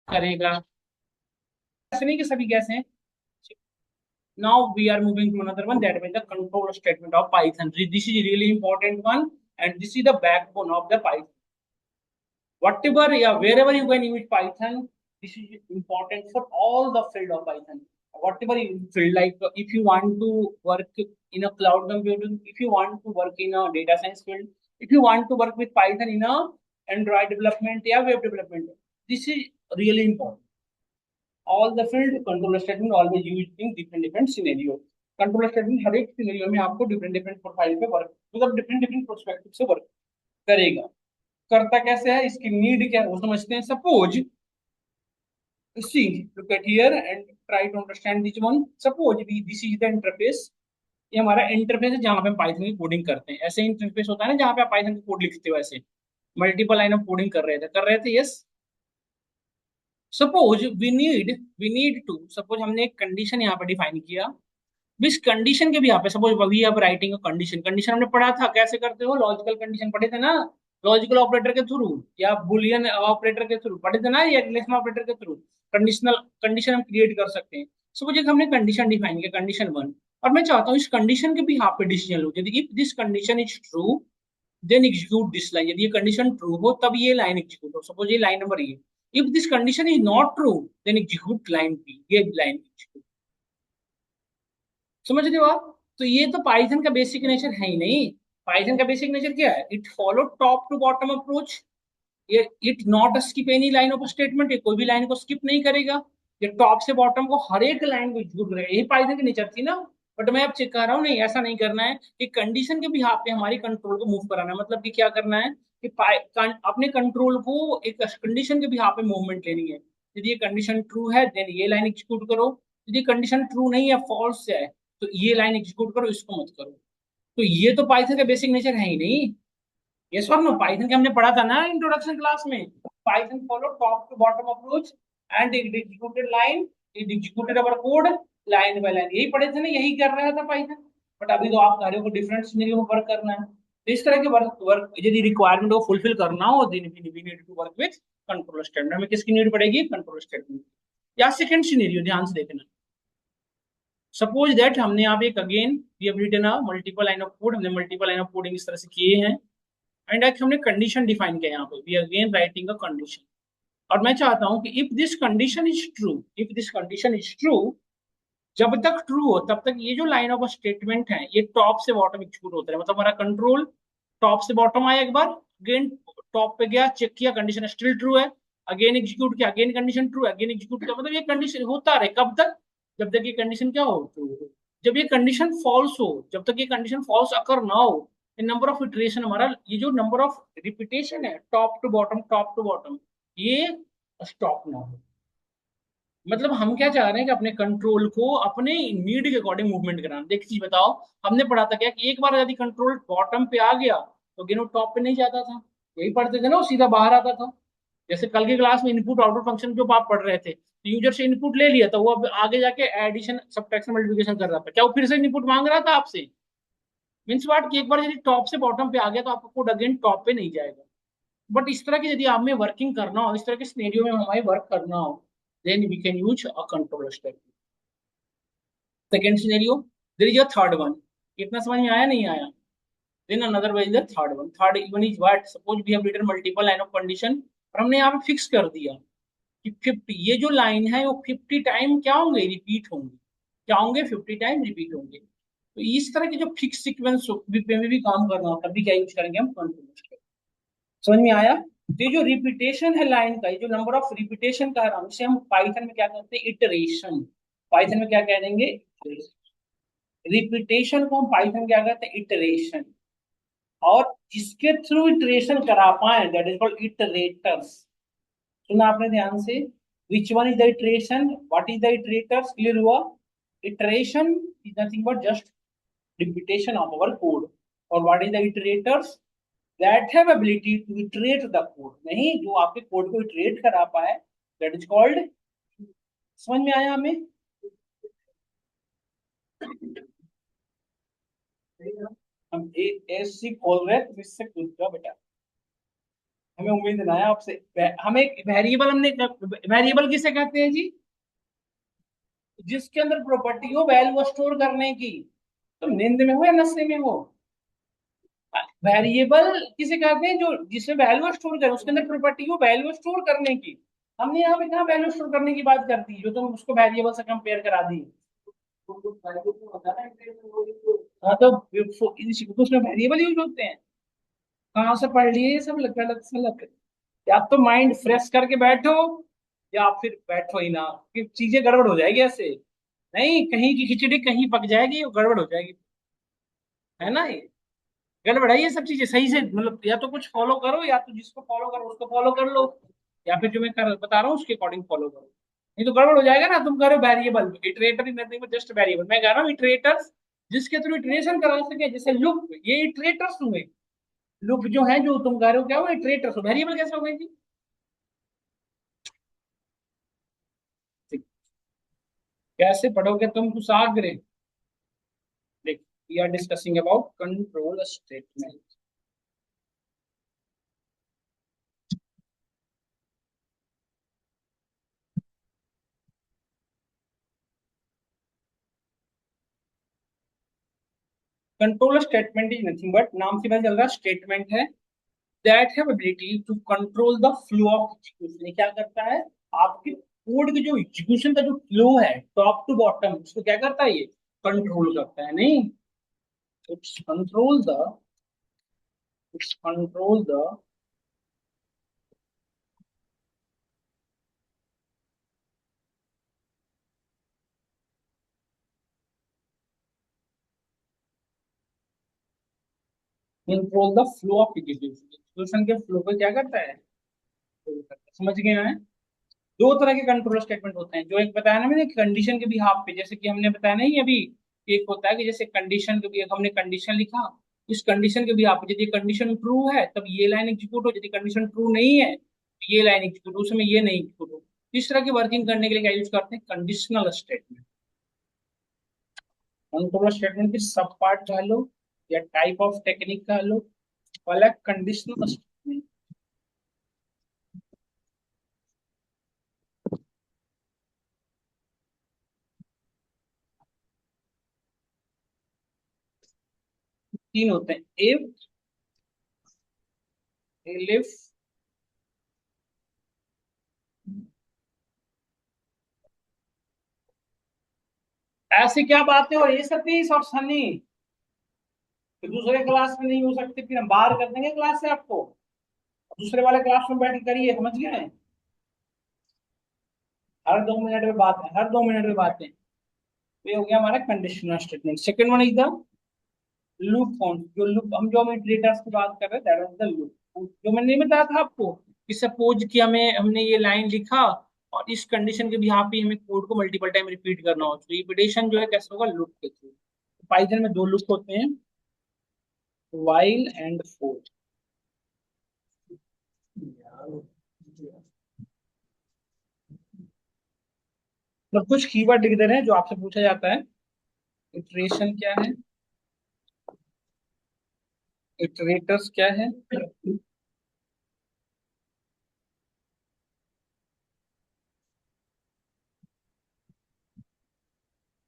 करेगा। ऐसे नहीं कि सभी गैस हैं। Now we are moving to another one, that is the control statement of Python. This is really important one, and this is the backbone of the Python. Whatever, yeah, wherever you can use Python, this is important for all the field of Python. Whatever you feel like, if you want to work in a cloud computing, if you want to work in a data science field, if you want to work with Python in a Android development, yeah, web development, this is really important. All the field controller statement always used in different scenario. Controller statement हर एक scenario में आपको different profile पे work, मतलब different prospective से work करेगा। करता कैसे है, इसकी नीड क्या है वो समझते हैं। Suppose see look at here and try to understand this one. Suppose this is the interface. ये हमारा इंटरफेस है जहां पे हम पाइथन की कोडिंग करते हैं। ऐसे इंटरफेस होता है ना जहां पे आप पाइथन की कोड लिखते हो, ऐसे मल्टीपल लाइन ऑफ कोडिंग कर रहे थे yes. Suppose we need to, suppose हमने एक कंडीशन यहाँ पे डिफाइन किया। इस कंडीशन के भी यहाँ पे suppose we are writing a condition. Condition हमने पढ़ा था कैसे करते हो, लॉजिकल कंडीशन पढ़े थे ना, लॉजिकल ऑपरेटर के थ्रू या बुलियन ऑपरेटर के थ्रू पढ़े थे ना, या रिलेशनल ऑपरेटर के थ्रू कंडीशनल कंडीशन हम क्रिएट कर सकते हैं। सपोज हमने कंडीशन डिफाइन किया, कंडीशन वन, और मैं चाहता हूँ इस कंडीशन के भी यहाँ पे डिसीजन लो। यदि if this condition is true then execute this line. यदि ये कंडीशन ट्रू हो तब ये लाइन एग्जीक्यूट हो। सपोज ये लाइन नंबर ये, if this condition is not true then execute line B, ये लाइन एग्जीक्यूट। समझ रहे हो आप? तो ये तो पाइथन का बेसिक नेचर है ही नहीं। पाइथन का बेसिक नेचर क्या है, it follow top to bottom approach. ये it not skip any line of statement, ये कोई भी लाइन को स्किप नहीं करेगा। ये टॉप से बॉटम को हर एक लाइन को एग्जीक्यूट करेगा। यही पाइथन की नेचर थी ना। बट मैं अब चेक कर रहा हूँ, नहीं ऐसा नहीं करना है कि कंडीशन के भी हाथ पे हमारी कंट्रोल को मूव कराना है। मतलब कि क्या करना है कि अपने कंट्रोल को एक कंडीशन के भी हाथ पे मूवमेंट लेनी है। यदि ये कंडीशन ट्रू है देन ये लाइन एग्जीक्यूट करो, यदि कंडीशन ट्रू नहीं है फॉल्स है तो ये लाइन एग्जीक्यूट करो, इसको मत करो। तो ये तो पाइथन का बेसिक नेचर है ही नहीं। ये सर नो पाइथन के हमने पढ़ा था ना इंट्रोडक्शन क्लास में। Python follow top to bottom approach and it executed line, it executed our code line by line. यही पढ़े थे ना, यही कर रहा था पाइथन। बट अभी तो आप कार्यों को डिफरेंट सिनेरियो में वर्क करना है, तो इस तरह के वर्क वर्क यदि रिक्वायरमेंट को फुलफिल करना हो then we need to work with control statement. हमें किसकी नीड पड़ेगी, कंट्रोल स्टेटमेंट। या सेकंड सिनेरियो ध्यान से देखना। सपोज दैट हमने यहाँ पे एक again we have written a multiple line of code, हमने मल्टीपल लाइन ऑफ कोडिंग इस तरह से किए हैं। एंड एक हमने कंडीशन डिफाइन किया यहाँ पे, we again writing a condition. और मैं चाहता हूं कि if this condition is true, if this condition is true, जब तक ट्रू हो तब तक ये जो लाइन ऑफ स्टेटमेंट है ये टॉप से बॉटम एग्जीक्यूट होता है। मतलब हमारा कंट्रोल टॉप से बॉटम आया एक बार, अगेन टॉप पे गया, चेक किया कंडीशन स्टिल ट्रू है, अगेन एग्जीक्यूट किया, again condition true, again execute किया। मतलब ये कंडीशन होता रहे कब तक, जब तक ये कंडीशन क्या हो, ट्रू हो। जब ये कंडीशन फॉल्स हो, जब तक ये कंडीशन फॉल्स अकर ना हो, नंबर ऑफ इटरेशन हमारा, ये जो नंबर ऑफ रिपीटेशन है टॉप टू बॉटम, ये स्टॉप ना हो। मतलब हम क्या चाह रहे हैं कि अपने कंट्रोल को अपने नीड के अकॉर्डिंग मूवमेंट कराना। देख चीज बताओ, हमने पढ़ा था क्या कि एक बार यदि कंट्रोल बॉटम पे आ गया तो गेनो टॉप पे नहीं जाता था। यही पढ़ते थे ना, वो सीधा बाहर आता था। जैसे कल की क्लास में इनपुट आउटपुट फंक्शन जो आप पढ़ रहे थे, तो यूजर से इनपुट ले लिया था, वो अब आगे जाके एडिशन सब्ट्रैक्शन मल्टीप्लिकेशन कर रहा था, क्या वो फिर से इनपुट मांग रहा था आपसे? मीन्स वाट कि एक बार यदि टॉप से बॉटम पे आ गया तो आपका कोड अगेन टॉप पे नहीं जाएगा। बट इस तरह की यदि आप में वर्किंग करना हो, इस तरह के सिनेरियो में हमारे वर्क करना हो, then we can use a control statement. Second scenario, there is a third one. कितना समझ में आया, नहीं आया? Then another way is the third one. Third one is what, suppose we have written multiple line of condition, और हमने यहाँ पे फिक्स कर दिया कि 50, ये जो लाइन है वो 50 टाइम क्या होंगे, रिपीट होंगे। क्या होंगे, 50 टाइम रिपीट होंगे। तो इस तरह के जो फिक्स सीक्वेंस पे में भी काम करना हो तब भी क्या यूज करेंगे हम, कंट्रोल। समझ में आया? तो ये जो रिपीटेशन है लाइन का, ये जो नंबर ऑफ रिपीटेशन कह रहा हूँ, इसे हम पाइथन में क्या कहते हैं, इटरेशन। पाइथन में क्या कह देंगे, रिपीटेशन को हम पाइथन में क्या कहते हैं, इटरेशन। और जिसके थ्रू इटरेशन करा पाए दैट इज कॉल्ड इटरेटर्स। सुना आपने ध्यान से? Which one is the iteration, what is the iterators, clear हुआ? Iteration is nothing but just repetition of our code. और what is the iterators, that have ability to iterate the code, नहीं जो आपके code को iterate करा पाए, that is called. समझ में आया हमें? हम ए एस सी खोल रहे हैं, तो इससे कूद जाओ बेटा। हमें उम्मीद ना है आपसे। हमें वेरिएबल, हमने वेरिएबल किसे कहते हैं जी? जिसके अंदर प्रॉपर्टी हो वैल्यू स्टोर करने की। तो नींद में हो या नशे में हो? वेरिएबल किसे कहते हैं? जो जिसमें वैल्यू स्टोर करे, उसके अंदर प्रॉपर्टी हो वैल्यू स्टोर करने की। हमने यहाँ पे कहाँ वैल्यू स्टोर करने की बात कर दी, जो तुम उसको वेरिएबल से कंपेयर करा दी। हाँ तो उसमें वेरिएबल यूज होते हैं। कहाँ से पढ़ लिए ये सब गलत सलत? या तो माइंड फ्रेश करके बैठो, या फिर बैठो ही ना, कि चीजें गड़बड़ हो जाएगी ऐसे। नहीं, कहीं की खिचड़ी कहीं पक जाएगी और गड़बड़ हो जाएगी। है ना ये? गड़बड़ है ये सब चीजें। सही से मतलब या तो कुछ फॉलो करो, या तो जिसको फॉलो करो उसको फॉलो कर लो, या फिर जो मैं बता रहा हूँ उसके अकॉर्डिंग फॉलो करो। नहीं तो गड़बड़ हो जाएगा ना। तुम करो variable iterator in nothing but just variable. मैं कह रहा हूँ इटरेटर्स जिसके थ्रू इटरेशन करा सके, जैसे लूप, ये इटरेटर्स हुए। लूप जो है, जो तुम कह रहे हो क्या वो इटरेटर्स हो, वेरिएबल कैसे हो गए जी? ठीक। कैसे पढ़ोगे तुम कुशाग्र? देख, we are discussing about control statement. Control statement is nothing but, नाम से पता चल रहा स्टेटमेंट है, that have ability to control the flow of execution. ये क्या करता है? आपके कोड के जो एग्जीक्यूशन का जो फ्लो है टॉप टू बॉटम, उसको क्या करता है? ये कंट्रोल करता है। नहीं, it's control the, it's control the control the flow of execution. Execution के फ्लो को क्या करता है? control करता है। समझ गए हैं? दो तरह के कंट्रोल स्टेटमेंट होते हैं, जो एक बताया ना मैंने कंडीशन के भी हाफ पे, जैसे कि हमने बताया नहीं अभी। एक होता है कि जैसे कंडीशन के भी, हमने कंडीशन लिखा, इस कंडीशन के भी हाफ पे, यदि कंडीशन ट्रू है तब ये लाइन एग्जीक्यूट हो, यदि कंडीशन ट्रू नहीं है तो ये लाइन एग्जीक्यूट हो, उसमें ये नहीं एग्जीक्यूट हो। इस तरह की वर्किंग करने के लिए क्या यूज करते हैं? Conditional statement. कंट्रोल स्टेटमेंट की सब पार्ट कह लो या टाइप ऑफ टेक्निक कह लो, पहला कंडीशनल स्टेटमेंट। तीन होते हैं: इफ, एलिफ, ऐसी क्या बातें हो रही है सतीश और सनी? तो दूसरे क्लास में नहीं हो सकते, फिर हम बाहर कर देंगे क्लास से आपको। दूसरे वाले क्लास में बैठ के करिए, समझ गए? हर 2 मिनट में बात है, हर 2 मिनट में बातें। तो ये हो गया हमारा conditional statement. Second one is the loop form. जो हम इटरेटर्स की बात कर रहे हैं, दैट वाज द लूप। जो मैंने नहीं बताया था आपको कि सपोज कि हमने ये लाइन लिखा और इस कंडीशन के बिहाफ पे हमें कोड को मल्टीपल टाइम रिपीट करना हो, तो रिपीटेशन जो है कैसे होगा? लूप के थ्रू। पाइथन में दो लूप होते हैं, व्हाइल एंड फोर। मतलब कुछ कीवर्ड लिख दे रहे हैं जो आपसे पूछा जाता है। इटरेशन क्या है? इटरेटर्स क्या है?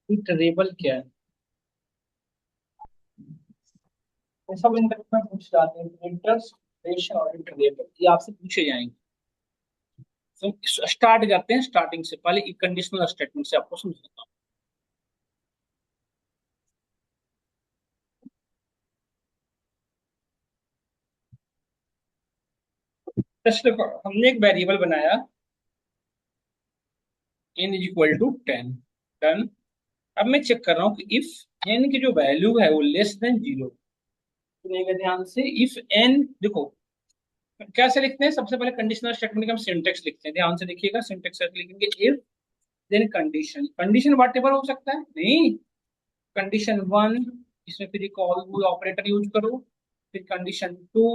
इटरेबल क्या है? ये सब इंटरव्यू में पूछ जाते हैं। इटरेटर्स, इटरेशन और इटरेबल, ये आपसे पूछे जाएंगे। तो स्टार्ट करते हैं स्टार्टिंग से, पहले कंडीशनल स्टेटमेंट से आपको समझाता हूँ। जस्ट हमने एक वेरिएबल बनाया, n is equal to 10। Done. अब मैं चेक कर रहा हूँ कि इफ n की जो वैल्यू है वो लेस देन 0। सुनिएगा ध्यान से, इफ n, देखो कैसे लिखते हैं। सबसे पहले कंडीशनल स्टेटमेंट का हम सिंटेक्स लिखते हैं, ध्यान से देखिएगा। सिंटेक्स लिखेंगे if, then condition. Condition whatever हो सकता है, नहीं, कंडीशन वन, इसमें फिर एक ऑपरेटर यूज करो। फिर condition two,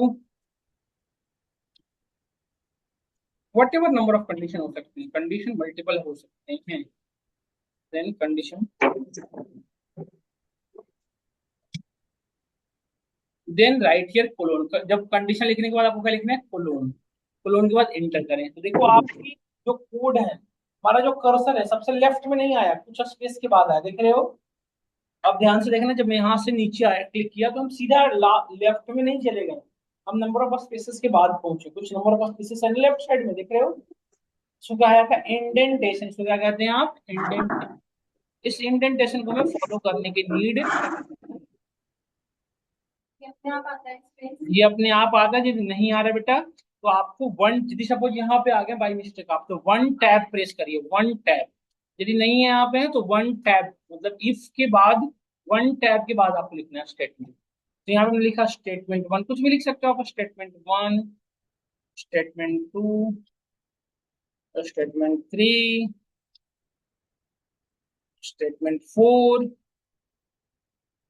whatever number of condition हो सकते हैं, कंडीशन मल्टीपल हो सकते हैं। Then condition, then write here colon. जब कंडीशन लिखने के बाद आपको क्या लिखना है? कोलोन। कोलोन के बाद इंटर करें। तो देखो आपकी जो कोड है, हमारा जो कर्सर है सबसे लेफ्ट में नहीं आया, कुछ स्पेस के बाद आया, देख रहे हो। अब ध्यान से देखना, जब मैं यहाँ से नीचे आया क्लिक किया तो हम सीधा लेफ्ट में नहीं चले गए, हम नंबर ऑफ स्पेसेस के बाद पहुंचे। कुछ नंबर ऑफ स्पेसेस है लेफ्ट साइड में, देख रहे हो। इसको क्या आया था, इंडेंटेशन। इसको क्या कहते हैं आप, इंडेंटेशन। इस इंडेंटेशन को मैं फॉलो करने की नीड, ये अपने आप आता है। यदि नहीं आ रहा बेटा तो आपको वन, यदि सपोज यहाँ पे आ गया बाई मिस्टेक आप, तो वन टैब प्रेस करिए, वन टैब। यदि नहीं है यहाँ पे तो वन टैब, मतलब इफ के बाद वन टैब के बाद आपको लिखना है स्टेटमेंट। तो यहाँ पे मैंने लिखा स्टेटमेंट वन, कुछ भी लिख सकते हो आप, statement one, statement two, statement three, statement four,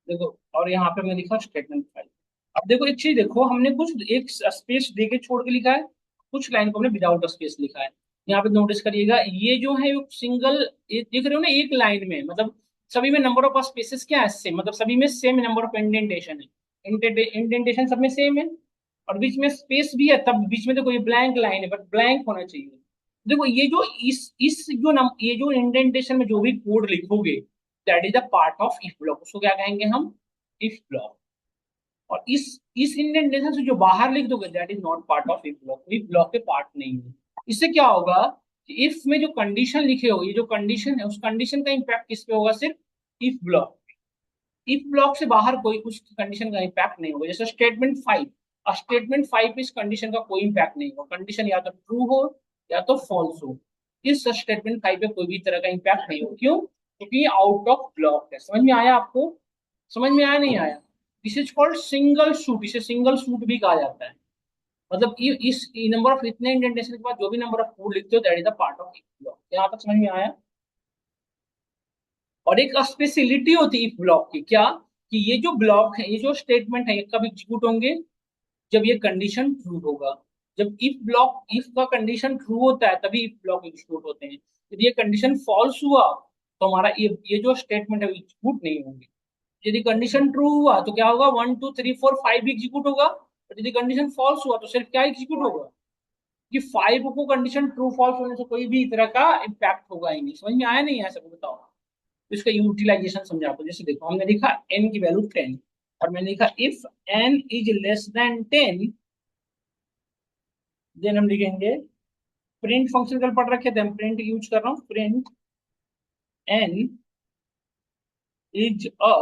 देखो। और यहाँ पे मैं लिखा स्टेटमेंट फाइव। अब देखो एक चीज देखो, हमने कुछ एक स्पेस दे के छोड़ के लिखा है, कुछ लाइन को हमने विदाउट स्पेस लिखा है। यहाँ पे नोटिस करिएगा, ये जो है सिंगल, देख रहे हो ना, एक लाइन में, मतलब सभी में नंबर ऑफ स्पेसेस क्या है, सेम, मतलब सभी में सेम नंबर ऑफ इंडेंटेशन है, इंडेंटेशन सब में सेम है। और बीच में स्पेस भी है, तब बीच में देखो ये ब्लैंक लाइन है, बट ब्लैंक होना चाहिए। देखो ये जो इस जो ये जो इंडेंटेशन में जो भी कोड लिखोगे, that is the part of if block, उसको क्या कहेंगे हम, इफ ब्लॉक। और इस इंडेंटेशन से जो बाहर लिख दोगे, that is not part of if block, if block के पार्ट नहीं है। इससे क्या होगा कि इफ में जो कंडीशन लिखे हो, ये जो कंडीशन है, उस कंडीशन का इंपैक्ट किस पे होगा, सिर्फ इफ ब्लॉक। इफ ब्लॉक से बाहर कोई उस कंडीशन का इंपैक्ट नहीं होगा। जैसे स्टेटमेंट फाइव, स्टेटमेंट फाइव पे इस कंडीशन का कोई इंपैक्ट नहीं होगा, कंडीशन या तो ट्रू हो या तो फॉल्स हो, इस स्टेटमेंट फाइव पे कोई भी तरह का इंपैक्ट नहीं हो। क्यों? क्योंकि आउट ऑफ ब्लॉक है। समझ में आया आपको? समझ में आया नहीं आया? This is called single shoot, इसे सिंगल शूट भी कहा जाता है। मतलब इस नंबर ऑफ, इतने इंडेंटेशन के बाद जो भी नंबर ऑफ कोड लिखते हो, that is the part of block. यहाँ तक समझ में आया? और एक स्पेशलिटी होती है इफ ब्लॉक की, क्या, कि ये जो ब्लॉक है, ये जो स्टेटमेंट है, ये कब एग्जीक्यूट होंगे, जब ये कंडीशन ट्रू होगा। जब इफ ब्लॉक, इफ का कंडीशन ट्रू होता है तभी इफ ब्लॉक एग्जीक्यूट होते हैं। यदि ये कंडीशन फॉल्स हुआ तो हमारा ये जो स्टेटमेंट है एग्जीक्यूट नहीं होंगे। यदि कंडीशन ट्रू हुआ तो क्या होगा, one two three four five भी एग्जीक्यूट होगा। और यदि कंडीशन फॉल्स हुआ तो सिर्फ क्या एग्जीक्यूट होगा, कि फाइव को कंडीशन ट्रू फॉल्स होने से कोई भी तरह का इम्पैक्ट होगा ही नहीं। समझ में आया नहीं आया सबको, बताओ। तो इसका यूटिलाइजेशन समझाता हूँ। जैसे देखो, हमने लिखा n की वैल्यू 10, और मैंने लिखा if n is less than 10, देन हम लिखेंगे प्रिंट फंक्शन, कल पढ़ रखे थे हम, प्रिंट यूज कर रहा हूँ, print n is a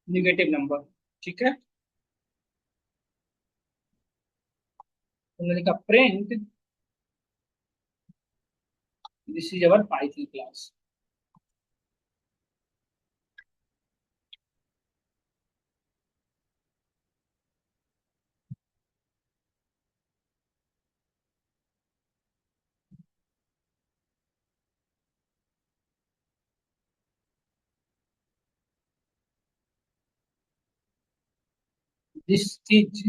negative number. ठीक है, हमने लिखा print this is our Python class. This is,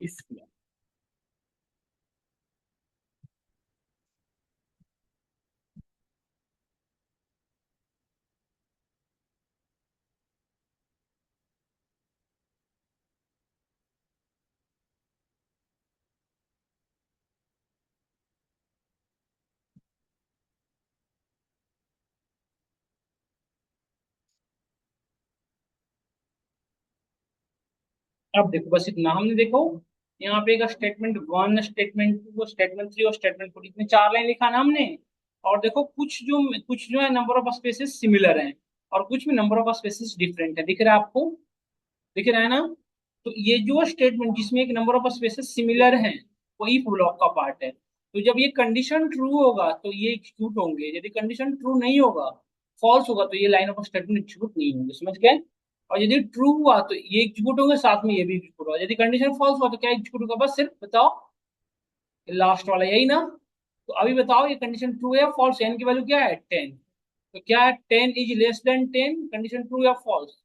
if, अब देखो बस इतना हमने, देखो यहाँ पे एक statement one, statement two, statement three और स्टेटमेंट फोर, इतने चार लाइन लिखा ना हमने। और देखो कुछ जो है नंबर ऑफ स्पेसेस सिमिलर हैं, और कुछ में नंबर ऑफ स्पेसेस डिफरेंट है। दिख रहा है आपको? दिख रहा है ना? तो ये जो स्टेटमेंट जिसमें एक नंबर ऑफ स्पेसेस सिमिलर हैं, वो इफ ब्लॉक का पार्ट है। तो जब ये कंडीशन ट्रू होगा तो ये एग्जीक्यूट होंगे, यदि कंडीशन ट्रू नहीं होगा, फॉल्स होगा, तो ये लाइन ऑफ स्टेटमेंट एग्जीक्यूट नहीं होंगे। समझ गए? और यदि ट्रू हुआ तो ये एग्जीक्यूट होंगे, साथ में ये भी एग्जीक्यूट होगा। यदि कंडीशन फॉल्स हुआ तो क्या एग्जीक्यूट होगा, बस सिर्फ बताओ, लास्ट वाला यही ना। तो अभी बताओ ये कंडीशन ट्रू है या फॉल्स है, n की वैल्यू क्या है, 10। तो क्या है, 10 is less than 10, condition true या फॉल्स,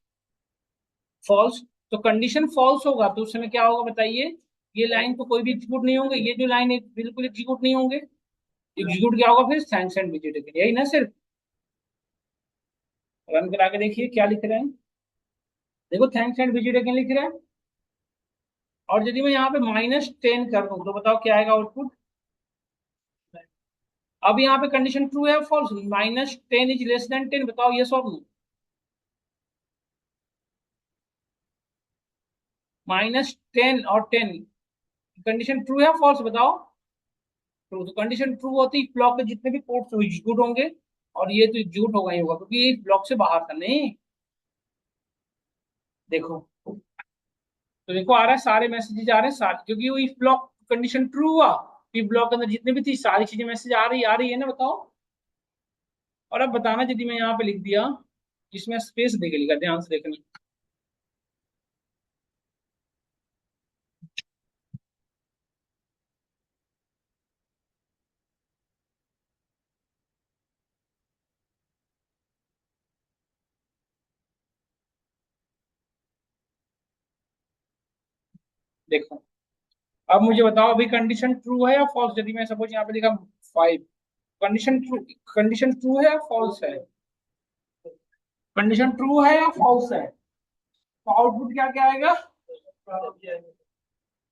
फॉल्स। तो कंडीशन फॉल्स होगा तो उस समय क्या होगा बताइए, ये लाइन तो कोई भी एग्जीक्यूट नहीं होंगे, ये जो लाइन है बिल्कुल एग्जीक्यूट नहीं होंगे। एग्जीक्यूट क्या होगा फिर? थैंक्स एंड विजिट अगेन, यही ना सिर्फ। रन करा के देखिए क्या लिख रहे हैं। देखो थैंक्स एंड विजिट अगेन लिख रहा है। और यदि मैं यहाँ पे -10 कर दूं तो बताओ क्या आएगा आउटपुट? अब यहाँ पे कंडीशन ट्रू है फॉल्स? -10 इज लेस देन 10, बताओ यस और नो? -10 और 10, कंडीशन ट्रू है फॉल्स बताओ? ट्रू। तो कंडीशन ट्रू होती है ब्लॉक के जितने भी कोड्स एग्जीक्यूट होंगे, और ये तो एग्जीक्यूट होगा ही होगा क्योंकि ये ब्लॉक से बाहर था नहीं। देखो, तो देखो आ रहा है, सारे मैसेजेस आ रहे हैं सारे, क्योंकि वो इफ ब्लॉक कंडीशन ट्रू हुआ, इफ ब्लॉक के अंदर जितने भी थी सारी चीजें मैसेज आ रही है ना, बताओ। और अब बताना, यदि मैं यहाँ पे लिख दिया, इसमें स्पेस देके लिखा, ध्यान से देखना। देखो, अब मुझे बताओ अभी कंडीशन ट्रू है या फॉल्स? यदि मैं सपोज यहाँ पे लिखा 5, कंडीशन ट्रू, कंडीशन ट्रू है या फॉल्स है? कंडीशन ट्रू है या फॉल्स है? तो आउटपुट क्या क्या आएगा?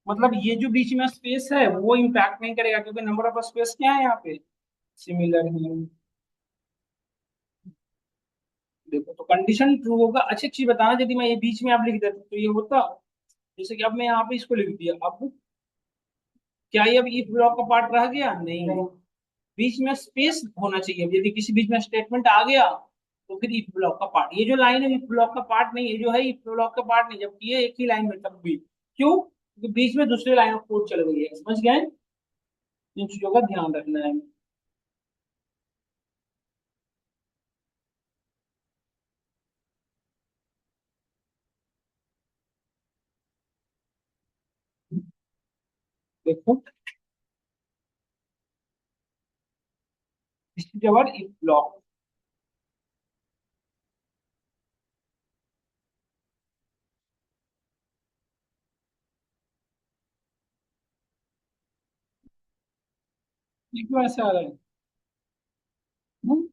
मतलब ये जो बीच में स्पेस है वो इम्पैक्ट नहीं करेगा, क्योंकि नंबर ऑफ स्पेस क्या है यहाँ पे, सिमिलर है। देखो, तो कंडीशन ट्रू होगा। अच्छी अच्छी बताना, यदि मैं ये बीच में आप लिख देता तो ये होता। जैसे कि अब मैं यहाँ पे इसको लिख दिया, अब क्या ये अब इफ ब्लॉक का पार्ट रह गया? नहीं। बीच में स्पेस होना चाहिए, यदि किसी बीच में स्टेटमेंट आ गया तो फिर इफ ब्लॉक का पार्ट, ये जो लाइन है इफ ब्लॉक का पार्ट नहीं है, जो है इफ ब्लॉक का पार्ट नहीं, जबकि ये एक ही लाइन में तब भी। क्यों? क्योंकि बीच में दूसरी लाइन ऑफ कोड चल गई है। समझ गए? इन चीजों का ध्यान रखना है। देखो, इसकी जगह इफ ब्लॉक। ये क्यों ऐसा आ रहा है? हम्म?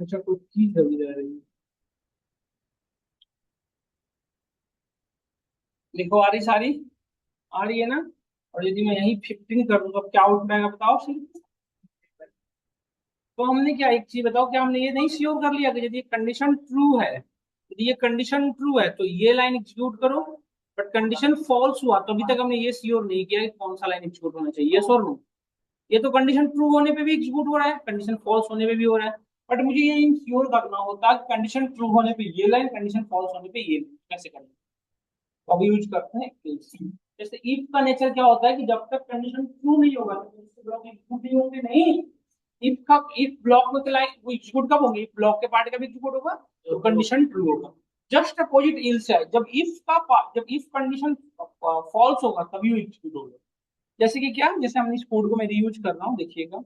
अच्छा, कुछ चीज अभी रह रही है। देखो आ रही सारी, आ रही है ना? और यदि मैं यही 15 कर दूं तो क्या आउटपुट आएगा बताओ सिर्फ? तो हमने क्या, एक चीज बताओ, क्या हमने ये नहीं श्योर कर लिया कि यदि कंडीशन ट्रू है, यदि ये कंडीशन ट्रू है तो ये लाइन एग्जीक्यूट करो, बट कंडीशन फॉल्स हुआ तो अभी तक हमने ये श्योर नहीं किया कि कौन सा लाइन एग्जीक्यूट होना चाहिए, यस और नो? ये तो कंडीशन ट्रू होने पे भी एग्जीक्यूट हो रहा है, कंडीशन फॉल्स होने पे भी हो रहा है। बट मुझे ये इंश्योर करना होता कि कंडीशन ट्रू होने पे ये लाइन, कंडीशन फॉल्स होने पे ये line। कैसे करना? तो अभी यूज करते हैं if। जैसे इफ का नेचर क्या होता है कि जब तक कंडीशन ट्रू नहीं होगा तो ब्लॉक एग्जीक्यूट नहीं होंगे नहीं। इफ ब्लॉक में लाइन वो एग्जीक्यूट कब होंगे? ब्लॉक के पार्ट का भी एग्जीक्यूट होगा तो कंडीशन ट्रू होगा। जस्ट अपोजिट इल्स है, जब इफ कंडीशन फॉल्स होगा तभी वो एग्जीक्यूट होगा। जैसे कि क्या, जैसे हमने इस कोड को मैं रीयूज कर रहा हूँ, देखिएगा।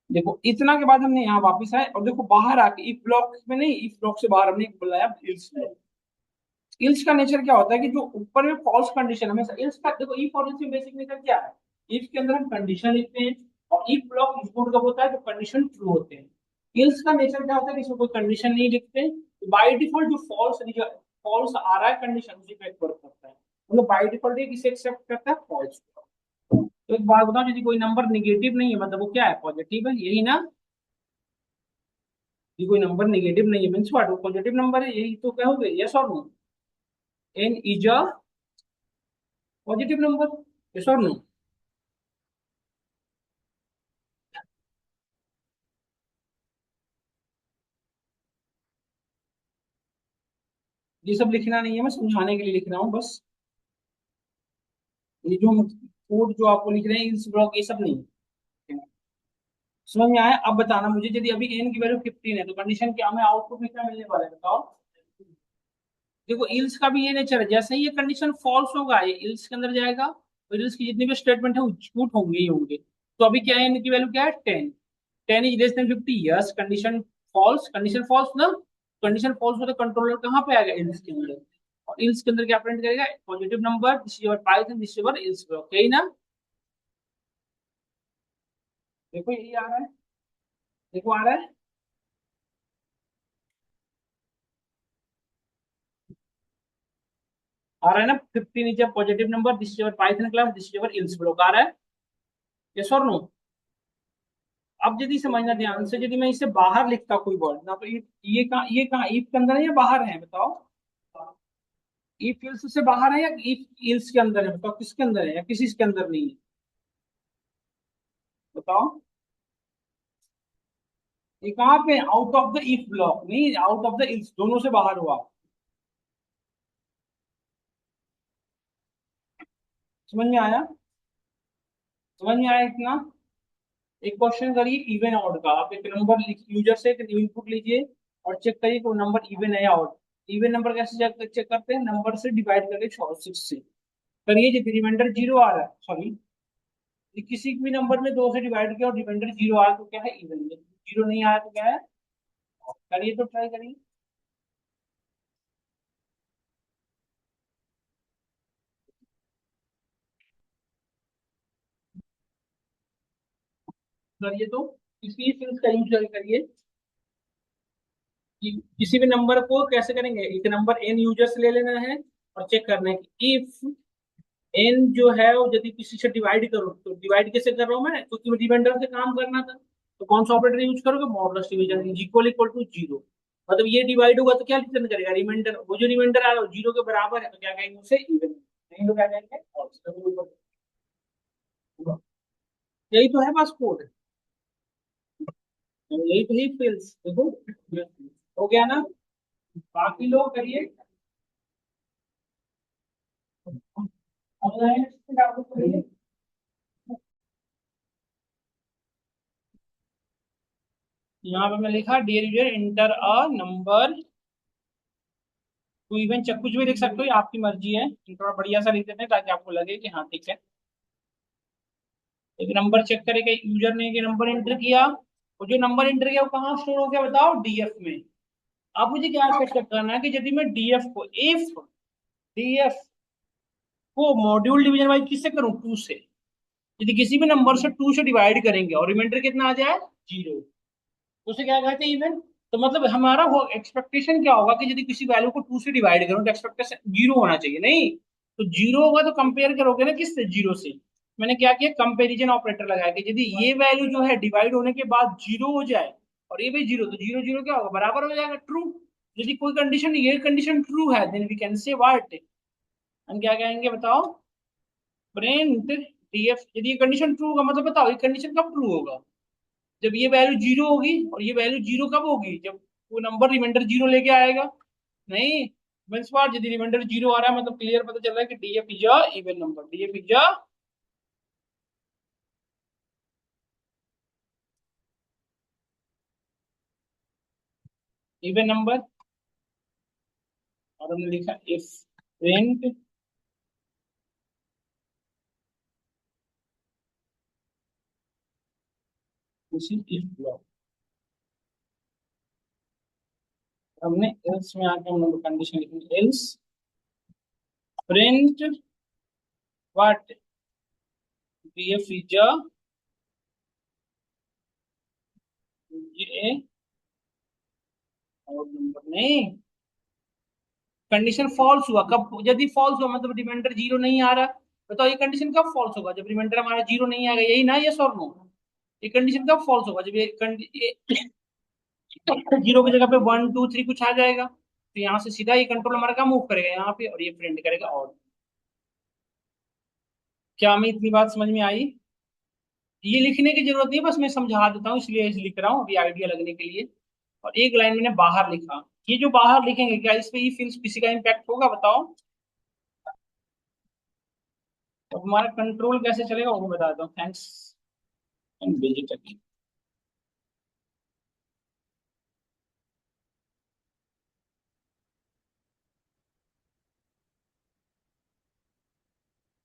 देखो इतना के बाद हमने यहाँ वापस आए और देखो बाहर आके इफ ब्लॉक में नहीं, इफ ब्लॉक से बाहर हमने एक बुलाया इल्स। इल्स का नेचर क्या होता है कि जो ऊपर में फॉल्स कंडीशन, हमेशा इल्स का देखो, इफ और इल्स में बेसिक नेचर क्या है? इफ के अंदर हम कंडीशन लिखते हैं, और इफ ब्लॉक एग्जीक्यूट कब होता है? जो कंडीशन ट्रू होते हैं। इल्स का नेचर क्या होता है कि इसमें कोई कंडीशन नहीं लिखते, बाय डिफॉल्ट जो फॉल्स फॉल्स आ रहा है कंडीशन उसी पे वर्क करता है। मतलब बाय डिफॉल्ट ये किसे एक्सेप्ट करता है? फॉल्स। तो एक बात बताओ, यदि कोई नंबर निगेटिव नहीं है मतलब वो क्या है? पॉजिटिव है, यही ना? ये कोई नंबर नेगेटिव नहीं है मीन्स व्हाट? वो पॉजिटिव नंबर है, यही तो कहोगे, यस और no? N is a positive number, yes और नो? ये सब लिखना नहीं है, मैं समझाने के लिए लिख रहा हूँ बस। ये जो हम कोड जो आपको लिख रहे हैं इस ब्लॉक, ये सब नहीं है। समझ में आया? अब बताना मुझे, यदि अभी n की वैल्यू 15 है तो कंडीशन क्या, हमें आउटपुट में क्या मिलने वाला है बताओ। देखो इल्स का भी ये नेचर है, जैसे ही ये कंडीशन फॉल्स होगा ये इल्स के अंदर जाएगा, तो इल्स की जितनी भी स्टेटमेंट है वो झूठ होंगे ही होंगे। तो अभी क्या है, n की वैल्यू क्या है 10, 10 is less than 50, yes condition false, condition false ना, कंडीशन फॉल्स हो तो कंट्रोलर कहाँ पे आएगा, इल्स के अंदर। और इल्स के अंदर क्या प्रिंट करेगा, positive number, this is your Python, this is your else block, यही ना। देखो यही आ रहा है, देखो आ रहा है, आ रहा है ना, 15 is a positive number, this is your Python class, this is your else block, आ रहा है, यस और नो। अब यदि समझना ध्यान से, यदि मैं इसे बाहर लिखता कोई वर्ड ना, तो ये कहाँ इफ के अंदर है या बाहर है बताओ। इफ इल्स से बाहर है या इफ इल्स के अंदर है बताओ, किसके अंदर है या किसी के अंदर नहीं है बताओ। ये कहाँ पे, out of the if block नहीं, आउट ऑफ द इल्स, दोनों से बाहर हुआ। समझ में आया, समझ में आया इतना। एक क्वेश्चन करिए इवन ऑड का, आप एक नंबर यूजर से एक इनपुट लीजिए और चेक करिए कि वो नंबर इवन है या ऑड। इवन नंबर कैसे चेक करते हैं, नंबर से डिवाइड करके 6 से करिए, जो रिमाइंडर जीरो आ रहा है, सॉरी किसी भी नंबर में 2 से डिवाइड किया और रिमाइंडर जीरो आया तो क्या है, इवन। जीरो नहीं आया तो क्या है, करिए तो ट्राई करिए। करिए तो इसी फिल्स का यूज करिए कि किसी भी नंबर को कैसे करेंगे, एक नंबर एन यूजर से ले लेना है और चेक करना है कि इफ एन जो है वो यदि किसी से डिवाइड करो, तो डिवाइड कैसे कर रहा हूँ मैं, क्योंकि रिमाइंडर से काम करना था, तो कौन सा ऑपरेटर यूज करोगे, modulus division, equal equal to zero. मतलब ये डिवाइड होगा तो क्या रिटर्न करेगा, रिमाइंडर, वो जो रिमाइंडर आ रहा है जीरो के बराबर है तो क्या कहेंगे उसे, इवन, नहीं तो क्या कहेंगे false। यही तो है बस कोड, यही तो ही फेल्स देखो, हो गया ना। बाकी लोग करिए ऑनलाइन डाउनलोड करिए। यहाँ पे मैं लिखा dear user enter a number to even, check कुछ भी लिख सकते हो, ये आपकी मर्जी है, थोड़ा बढ़िया सा लिख देते हैं ताकि आपको लगे कि हाँ ठीक है। एक नंबर चेक करेगा, यूजर ने ये नंबर एंटर किया, और जो नंबर एंटर किया वो कहाँ स्टोर हो गया बताओ, डीएफ में। अब मुझे क्या चेक करना है कि यदि मैं डीएफ को, इफ डीएफ को मॉड्यूल डिवीजन वाइज किससे करूं, टू से, यदि किसी भी नंबर से टू से डिवाइड करेंगे और रिमाइंडर कितना आ जाए, जीरो, तो उसे क्या कहते हैं, इवन। तो मतलब हमारा हो एक्सपेक्टेशन क्या होगा कि यदि किसी वैल्यू को टू से डिवाइड करो तो एक्सपेक्टेशन जीरो होना चाहिए, नहीं तो जीरो होगा तो कंपेयर करोगे ना किससे, जीरो से। मैंने क्या किया, कंपैरिजन ऑपरेटर लगाया कि यदि ये वैल्यू जो है डिवाइड होने के बाद जीरो हो जाए और ये भी जीरो, तो जीरो जीरो क्या होगा, बराबर हो जाएगा, ट्रू। यदि कोई कंडीशन, ये कंडीशन ट्रू है, then we can say what, हम क्या कहेंगे बताओ, प्रिंट डीएफ। यदि ये कंडीशन ट्रू होगा मतलब बताओ ये कंडीशन कब ट्रू होगा, जब ये वैल्यू जीरो होगी, और ये वैल्यू जीरो कब होगी, जब वो नंबर रिमाइंडर जीरो लेके आएगा, नहीं मीन्स व्हाट, यदि रिमाइंडर जीरो आ रहा है मतलब क्लियर पता चल रहा है कि DF is a even number, DF is a even number. और हमने लिखा if print this is if block, हमने एल्स में आके हम लोग कंडीशन लिखी, else print what, DF is a, ये और नंबर नहीं, कंडीशन फॉल्स हुआ कब, यदि फॉल्स हुआ मतलब रिमाइंडर जीरो नहीं आ रहा, बताओ ये कंडीशन कब फॉल्स होगा, जब रिमाइंडर हमारा जीरो नहीं आएगा, यही ना, यस और नो। ये कंडीशन कब फॉल्स होगा, जब जीरो की जगह पे वन टू थ्री कुछ आ जाएगा, तो यहाँ से सीधा ये कंट्रोल हमारा क्या मूव करेगा यहाँ पे, और ये प्रिंट करेगा। और क्या हमें इतनी बात समझ में आई, ये लिखने की जरूरत नहीं है, बस मैं समझा देता हूँ इसलिए इसे लिख रहा हूँ अभी आइडिया लगने के लिए। और एक लाइन मैंने बाहर लिखा, ये जो बाहर लिखेंगे क्या इस पे ये फिर किसी का इम्पैक्ट होगा बताओ। तो हमारा कंट्रोल कैसे चलेगा वो मैं बताता हूँ, थैंक्स एंड विजिट।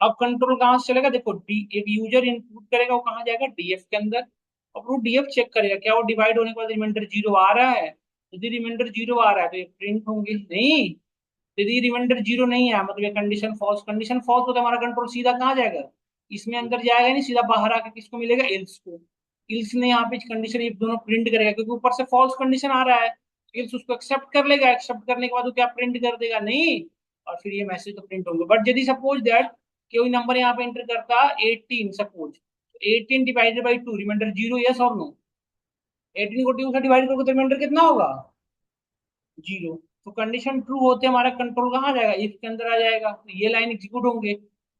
अब कंट्रोल कहाँ से चलेगा, देखो डी, एक यूजर इनपुट करेगा, वो कहाँ जाएगा, डीएफ के अंदर। अब वो डीएफ चेक करेगा क्या वो डिवाइड होने के बाद रिमाइंडर जीरो आ रहा है। यदि रिमाइंडर जीरो आ रहा है तो ये प्रिंट होंगे, नहीं यदि रिमाइंडर जीरो नहीं है मतलब ये कंडीशन फॉल्स, कंडीशन फॉल्स होता है, हमारा कंट्रोल सीधा कहाँ जाएगा, इसमें अंदर जाएगा नहीं, सीधा बाहर आके किसको मिलेगा, एल्स को। एल्स ने यहाँ पे कंडीशन ये दोनों प्रिंट करेगा, क्योंकि ऊपर से फॉल्स कंडीशन आ रहा है। एल्स उसको एक्सेप्ट कर लेगा, एक्सेप्ट करने के बाद वो क्या प्रिंट कर देगा, नहीं, और फिर ये मैसेज तो प्रिंट होंगे। बट यदि सपोज दैट कोई नंबर यहाँ पे एंटर करता 18 suppose, 18 divided by 2 remainder zero, yes और नो, 18 को 2 से डिवाइड करोगे तो रिमाइंडर कितना होगा, जीरो। तो कंडीशन ट्रू होते हमारा कंट्रोल कहाँ जाएगा, इफ के अंदर आ जाएगा, तो ये लाइन एग्जीक्यूट होंगे।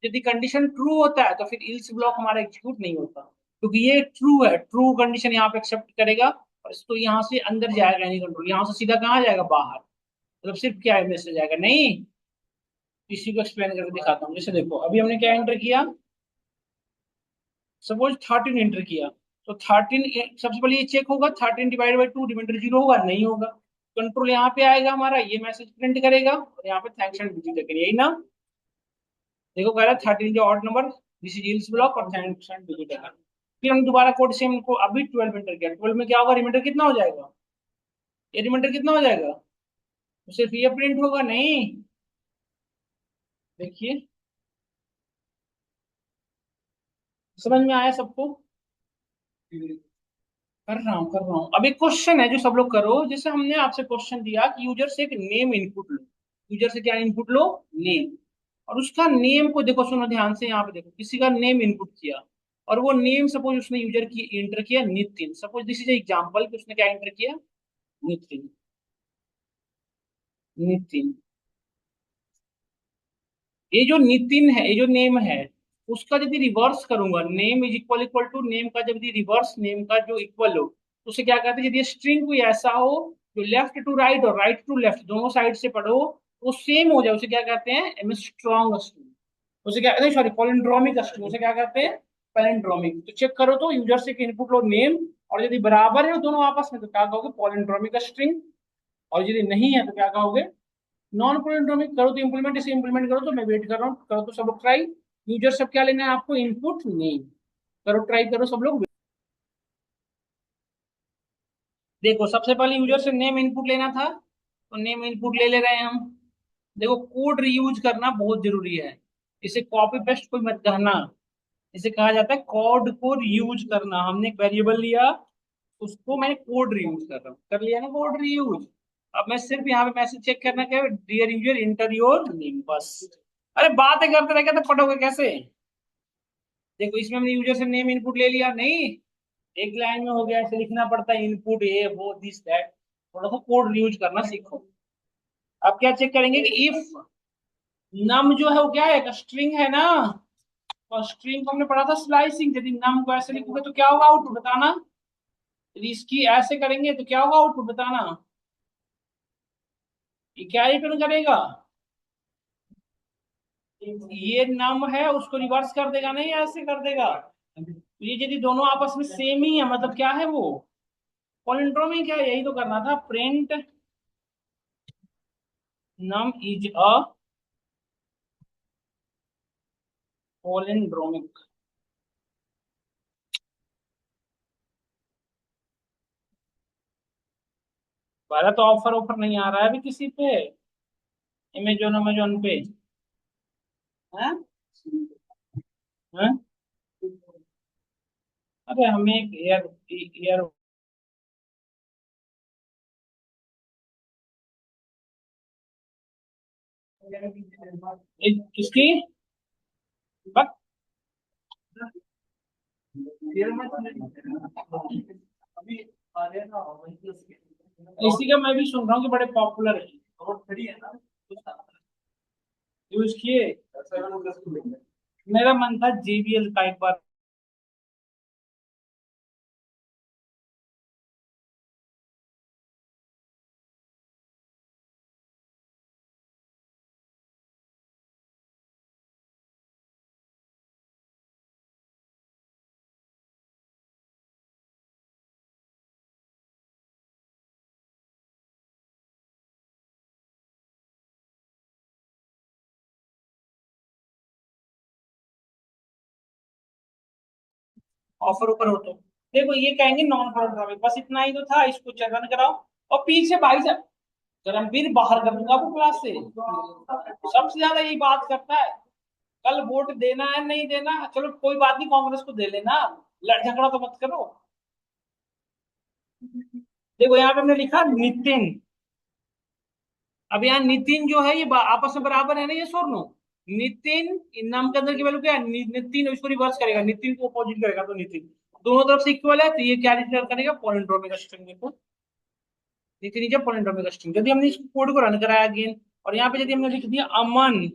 यदि कंडीशन ट्रू होता है तो फिर इल्स ब्लॉक हमारा एग्जीक्यूट नहीं होता, क्योंकि ये ट्रू है, ट्रू कंडीशन यहाँ पे एक्सेप्ट करेगा, और इसको यहाँ से अंदर जाएगा नहीं, कंट्रोल यहाँ से सीधा कहाँ जाएगा, बाहर। मतलब सिर्फ क्या है, मैसेज आएगा, नहीं। इसी को एक्सप्लेन करके दिखाता हूँ। जैसे देखो अभी हमने क्या एंटर किया, सपोज 13 एंटर किया, तो 13 सबसे पहले ये चेक होगा 13 डिवाइड बाई 2 रिमाइंडर जीरो होगा, नहीं होगा। कंट्रोल यहाँ पे आएगा हमारा, ये मैसेज प्रिंट करेगा, और यहाँ पे थैंक्स एंड बिजी लगेगा, यही ना। देखो कह रहा है 13 जो odd number, this is ills block, और थैंक्स एंड बिजी लगेगा। फिर हम दोबारा कोड सेम इनको, अभी 12 एंटर किया, 12 में क्या होगा, रिमाइंडर कितना हो जाएगा, ये रिमाइंडर कितना हो जाएगा, तो सिर्फ ये प्रिंट होगा, नहीं। देखिए समझ में आया सबको, कर रहा हूँ। अब एक क्वेश्चन है जो सब लोग करो, जैसे हमने आपसे क्वेश्चन दिया कि यूजर से एक नेम इनपुट लो, यूजर से क्या इनपुट लो, नेम, और उसका नेम को देखो, सुनो ध्यान से, यहाँ पे देखो किसी का नेम इनपुट किया, और वो नेम सपोज उसने यूजर की एंटर किया Nitin, suppose this is example कि उसने क्या एंटर किया, नितिन, नितिन। ये जो नितिन है, ये जो नेम है, उसका यदि रिवर्स करूंगा, name is equal equal to name का जब रिवर्स नेम का जो इक्वल हो, तो उसे क्या कहते हैं, यदि स्ट्रिंग कोई ऐसा हो जो लेफ्ट टू राइट और राइट टू लेफ्ट दोनों साइड से पढ़ो वो सेम हो जाए, उसे क्या कहते हैं, स्ट्रॉन्ग स्ट्रिंग। उसे क्या कहते हैं, सॉरी पॉलिंड्रोमिक स्ट्रिंग, उसे क्या कहते हैं, पैलिंड्रोमिक। तो चेक करो तो यूजर से इनपुट लो नेम, और यदि बराबर है दोनों आपस में तो क्या कहोगे, पॉलिंड्रोमिक स्ट्रिंग, और यदि नहीं है तो क्या कहोगे, नॉन पोलिंड्रोमिक। करो तो इम्प्लीमेंट, इसे इम्प्लीमेंट करो, तो मैं वेट कर रहा हूँ, करो तो सब लोग ट्राई। यूजर सब क्या लेना है आपको, इनपुट नेम, करो ट्राई करो सब लोग। देखो सबसे पहले यूजर से नेम इनपुट लेना था, तो नेम इनपुट ले ले रहे हैं हम। देखो कोड रीयूज करना बहुत जरूरी है, इसे कॉपी पेस्ट कोई मत करना। इसे कहा जाता है कोड को रीयूज करना। हमने एक वेरिएबल लिया, उसको मैं कोड रीयूज कर रहा हूँ, कर लिया ना कोड रीयूज। अब मैं सिर्फ यहाँ पे मैसेज चेक करना क्या है, dear user enter your name, बस। अरे बातें करते रह तो पढ़ोगे कैसे। देखो इसमें हमने यूजर से नेम इनपुट ले लिया, नहीं एक लाइन में हो गया, ऐसे लिखना पड़ता है इनपुट ये वो दिस दैट, थोड़ा सा कोड यूज करना सीखो। अब क्या चेक करेंगे कि इफ नम जो है वो क्या है, एक स्ट्रिंग है ना, और स्ट्रिंग को हमने पढ़ा था स्लाइसिंग, यदि नम को ऐसे लिखोगे तो क्या होगा आउटपुट बताना, यदि इसकी ऐसे करेंगे तो क्या होगा आउटपुट बताना, ये क्या रिटर्न करेगा, ये नम है उसको रिवर्स कर देगा, नहीं ऐसे कर देगा। तो ये यदि दोनों आपस में सेम ही है मतलब क्या है वो, पॉलिंड्रोमिक क्या है, यही तो करना था, प्रिंट नम इज अ पॉलिंड्रोमिक। पहले तो ऑफर ऑफर नहीं आ रहा है अभी किसी पे, अमेजोन अमेजोन पे, हैं हैं। अरे हमें एक एयर एयर किसकी बस, इसी का मैं भी सुन रहा हूँ कि बड़े पॉपुलर है, यूज किए। मेरा मन था JBL का एक बार ऑफर ऊपर हो तो देखो ये कहेंगे नॉन पॉलिंड्रोमिक, बस इतना ही तो था, इसको रन कराओ। और पीछे भाई साहब धर्मवीर बाहर कर दूंगा वो क्लास से, सबसे ज्यादा यही बात करता है। कल वोट देना है नहीं देना, चलो कोई बात नहीं, कांग्रेस को दे लेना, लड़ झगड़ा तो मत करो। देखो यहाँ पे हमने लिखा नितिन, अब यहाँ नितिन जो है ये आपस में बराबर है ना, ये शोर नो। नितिन इन नाम के अंदर की वैल्यू क्या है, नितिन, इसको रिवर्स करेगा, नितिन को अपोजिट करेगा तो नितिन, दोनों तरफ से इक्वल है, तो ये क्या रिटर्न करेगा, पॉलिंड्रोमिक स्ट्रिंग। देखो नितिन इज पॉलिंड्रोमिक स्ट्रिंग। यदि हमने इस कोड को रन कराया अगेन, और यहाँ पे यदि हमने लिख दिया अमन,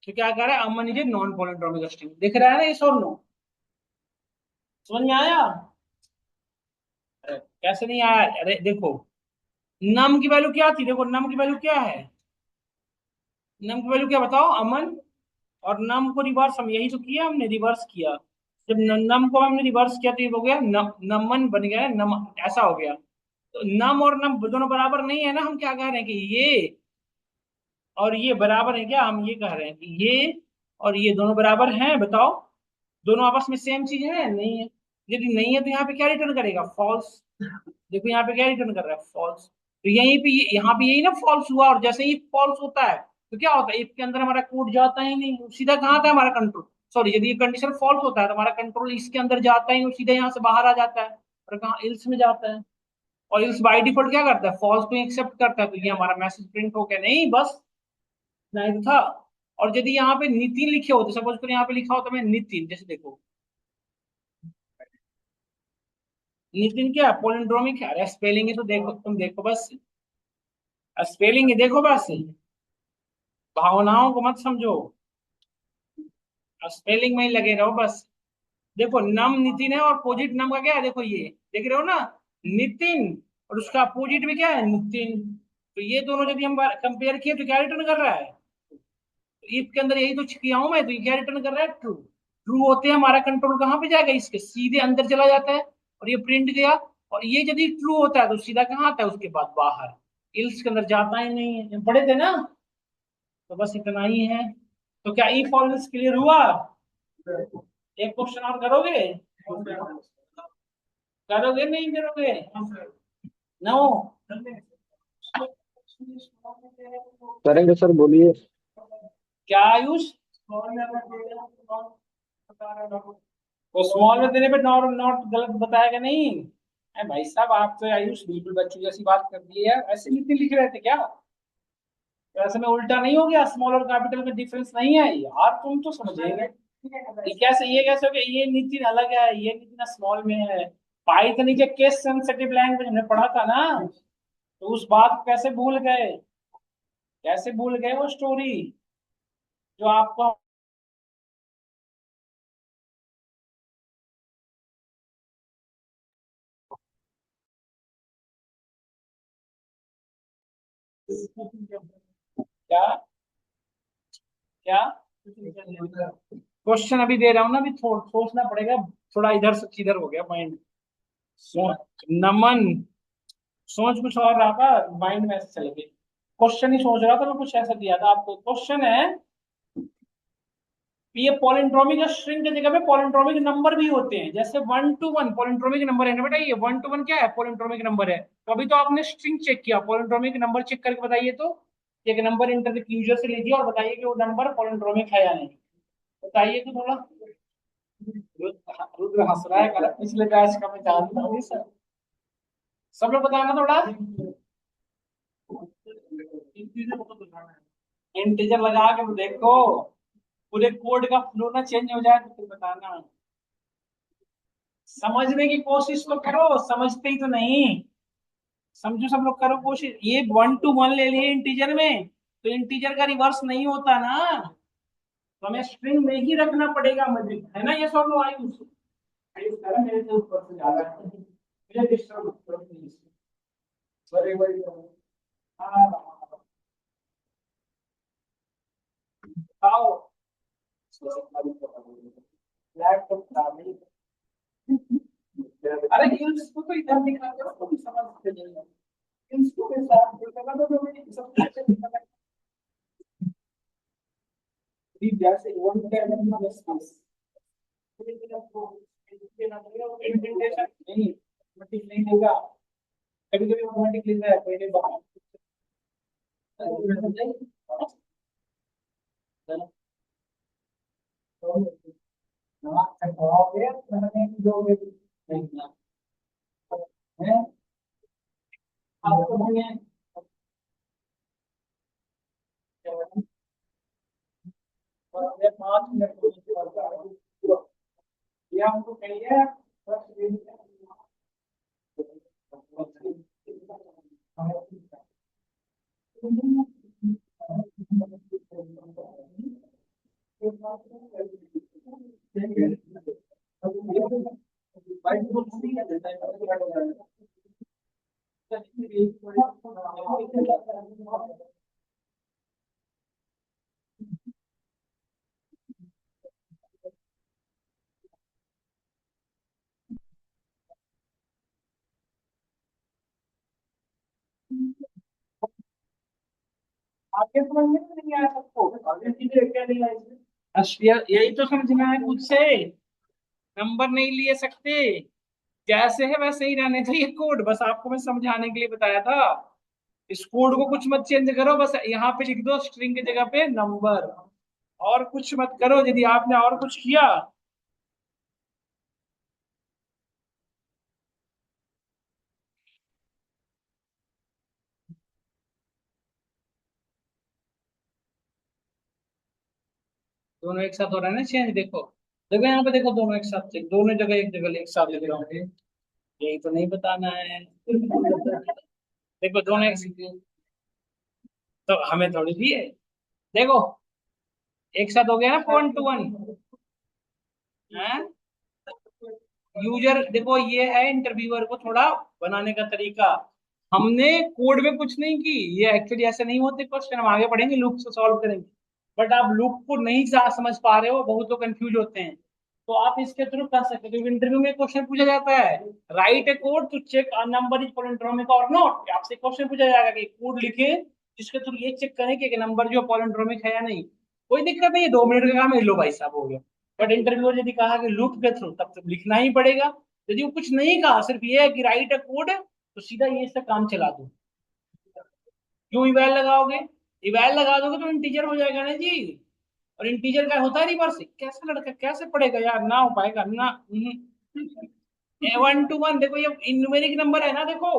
तो क्या कह रहा है, अमन इज ए नॉन पॉलिंड्रोमिक स्ट्रिंग। दिख रहा है ना ये शोर नो, समझ में आया? अरे कैसे नहीं आया, अरे देखो नम की वैल्यू क्या थी, देखो नम की वैल्यू क्या है, नम की वैल्यू क्या बताओ, अमन। और नम को रिवर्स हम यही तो किया, हमने रिवर्स किया। जब नम को हमने रिवर्स किया तो ये हो गया नमन बन गया, नम ऐसा हो गया। तो नम और नम दोनों बराबर नहीं है ना, हम क्या कह रहे हैं कि ये और ये बराबर है क्या, हम ये कह रहे हैं कि ये और ये दोनों बराबर हैं, बताओ दोनों आपस में सेम चीज है, नहीं है। यदि नहीं है तो यहाँ पे क्या रिटर्न करेगा, फॉल्स। देखो यहाँ पे क्या रिटर्न कर रहा है, फॉल्स। तो यहीं पे यहाँ पे यही ना फॉल्स हुआ, और जैसे ही फॉल्स होता है तो क्या होता है, इफ के अंदर हमारा कोड जाता ही नहीं, सीधा कहाँ था हमारा कंट्रोल, सॉरी यदि ये कंडीशन फॉल्स होता है तो हमारा कंट्रोल इसके अंदर जाता ही नहीं, सीधा यहाँ से बाहर आ जाता है, और कहाँ इल्स में जाता है। और इल्स बाय डिफॉल्ट क्या करता है, फॉल्स को एक्सेप्ट करता है, तो ये हमारा मैसेज प्रिंट हो गया, नहीं बस नहीं तो था। और यदि यहाँ पे नितिन लिखे होते, सपोज करो यहाँ पे लिखा होता मैं नितिन, जैसे देखो नितिन क्या पॉलिंड्रोमिक है, अरे स्पेलिंग है तो देखो, तुम देखो बस, स्पेलिंग है देखो बस, भावनाओं को मत समझो, स्पेलिंग में ही लगे रहो बस। देखो नम नितिन है, और अपोजिट नम का क्या है, देखो ये देख रहे हो ना, नितिन, और उसका अपोजिट भी क्या है, नितिन। तो ये दोनों यदि हम कंपेयर किए तो क्या रिटर्न कर रहा है, इफ के अंदर यही तो किया हूं मैं, तो ये क्या रिटर्न कर रहा है, ट्रू। ट्रू होते हैं हमारा कंट्रोल कहाँ पे जाएगा, इसके सीधे अंदर चला जाता है, और ये प्रिंट गया। और ये यदि ट्रू होता है तो सीधा कहाँ आता है, उसके बाद बाहर, इल्स के अंदर जाता ही नहीं है, पढ़े थे ना। तो बस इतना ही है। तो क्या ई फॉल्स क्लियर हुआ? एक क्वेश्चन और करोगे? करोगे नहीं करोगे? नो। करेंगे सर, बोलिए। क्या आयुष, तो स्मॉल में देने पे नॉट नॉट गलत बताएगा नहीं? अरे भाई साहब आप तो आयुष बिल्कुल बच्चों जैसी बात कर दी है, ऐसे लिखते लिख रहे थे क्या? तो ऐसे में उल्टा नहीं हो गया, स्मॉल और कैपिटल में डिफरेंस नहीं है यार, तुम तो समझेंगे। ये कैसे हो गया, ये नितिन अलग है, ये नितिन स्मॉल में है। पाइथन के केस सेंसिटिव लैंग्वेज हमने पढ़ा था ना, तो उस बात को कैसे भूल गए, कैसे भूल गए वो स्टोरी जो आपको। क्या क्या क्वेश्चन अभी दे रहा हूँ ना, अभी सोचना पड़ेगा, थोड़ा इधर से किधर हो गया माइंड। नमन, सोच कुछ और रहा था, माइंड में ऐसे चले गए, क्वेश्चन ही सोच रहा था मैं, कुछ ऐसा दिया था आपको, क्वेश्चन है ये पॉलिंड्रोमिक स्ट्रिंग की जगह पे पॉलिंड्रोमिक नंबर भी होते हैं, जैसे 1 to 1 पॉलिंड्रोमिक नंबर है ना बेटा, ये 1 to 1 क्या है, पॉलिंड्रोमिक नंबर है। तो अभी तो आपने स्ट्रिंग चेक किया, पॉलिंड्रोमिक नंबर चेक करके बताइए तो, एक नंबर इंटर यूजर से लीजिए और बताइए कि वो नंबर पॉलिंड्रोमिक है या नहीं, बताइए तो थोड़ा। रुद्र हंस रहा है, पिछले बैच का मैं जानता हूँ सर, सब लोग बताना थोड़ा। इंटीजर लगा के देखो, पूरे कोड का फ्लो ना चेंज हो जाए तो फिर बताना। समझने की कोशिश तो करो, समझते ही तो नहीं, समझो सब लोग करो कोशिश। ये 1 to 1 ले लिए इंटीजर में, तो इंटीजर का रिवर्स नहीं होता ना, तो हमें स्ट्रिंग में ही रखना पड़ेगा, मुझे है ना, ये सब लोग आयुष, आयुष करा मेरे से ऊपर से जा रहा है, मुझे डिस्टर्ब करो प्लीज। बड़े बड़े हाँ आओ, लैपटॉप खराब है। अरे इसको तो इधर दिखा दो, तो भी समझ नहीं है, इसको के साथ जो करना तो मैं सब अच्छे से करना है, जैसे वन के एलिमेंट में स्पेस देना पड़ेगा, इंडेंटेशन नहीं ऑटोमेटिक नहीं देगा, कभी कभी ऑटोमेटिक लिख रहा है पहले बाहर। पाँच मिनट ये हमको कहिए। आपके समझ में नहीं आया सबको, आगे चीजें क्या नहीं आई इसमें? यही तो समझना है खुद से, नंबर नहीं लिए सकते, जैसे है वैसे ही रहने चाहिए कोड, बस आपको मैं समझाने के लिए बताया था। इस कोड को कुछ मत चेंज करो, बस यहाँ पे लिख दो स्ट्रिंग की जगह पे नंबर, और कुछ मत करो। यदि आपने और कुछ किया, दोनों एक साथ हो रहा है ना चेंज, देखो देखो यहाँ पे देखो, दोनों एक साथ चेंज, दोनों जगह एक जगह एक साथ लिख रहा हूँ, यही तो नहीं बताना है। देखो दोनों एक, तो हमें थोड़ी दी है, देखो एक साथ हो गया ना 1 to 1 है। यूजर देखो, ये है इंटरव्यूअर को थोड़ा बनाने का तरीका, हमने कोड में कुछ नहीं की, ये एक्चुअली ऐसे नहीं होते क्वेश्चन, हम आगे पढ़ेंगे लूप से सॉल्व करेंगे। बट आप लूप को नहीं समझ पा रहे हो, बहुत लोग कंफ्यूज होते हैं, तो आप इसके थ्रू कर सकते हो, क्योंकि इंटरव्यू में क्वेश्चन पूछा जाता है, write a code to check a number is palindromic और नॉट, आपसे क्वेश्चन पूछा जाएगा कि कोड लिखे जिसके थ्रू ये चेक करें कि नंबर जो पॉलिंड्रोमिक है या नहीं। कोई दिक्कत नहीं है, 2 मिनट का काम है, लो भाई साहब हो गया। बट इंटरव्यूअर यदि कहा कि लूप के थ्रू, तब तो लिखना ही पड़ेगा। यदि वो कुछ नहीं कहा, सिर्फ ये है कि राइट अ कोड, तो सीधा ये इससे काम चला दो। क्यों इवैल लगाओगे? इवैल लगा दोगे तो इंटीजर हो जाएगा ना जी, और इंटीजर का होता है रिवर्स, कैसे लड़का कैसे पढ़ेगा यार, ना हो पाएगा ना। 1 to 1 देखो, ये न्यूमेरिक नंबर है ना, देखो